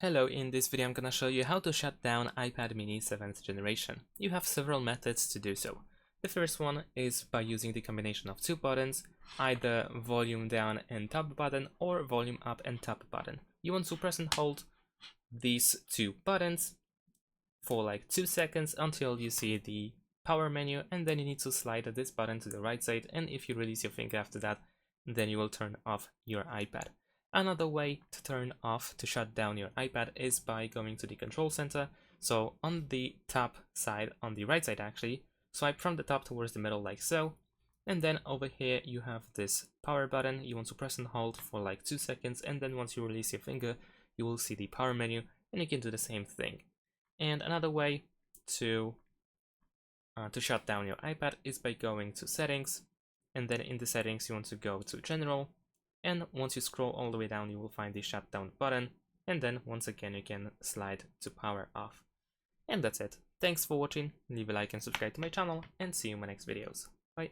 Hello, in this video I'm gonna show you how to shut down iPad mini 7th generation. You have several methods to do so. The first one is by using the combination of two buttons, either volume down and top button or volume up and top button. You want to press and hold these two buttons for like 2 seconds until you see the power menu, and then you need to slide this button to the right side, and if you release your finger after that, then you will turn off your iPad. Another way to shut down your iPad is by going to the control center. So on the top side, on the right side actually, swipe from the top towards the middle like so. And then over here you have this power button. You want to press and hold for like 2 seconds, and then once you release your finger, you will see the power menu, and you can do the same thing. And another way to shut down your iPad is by going to settings, and then in the settings you want to go to general, and once you scroll all the way down you will find the shutdown button, and then once again you can slide to power off. And that's it. Thanks for watching, leave a like and subscribe to my channel, and see you in my next videos. Bye.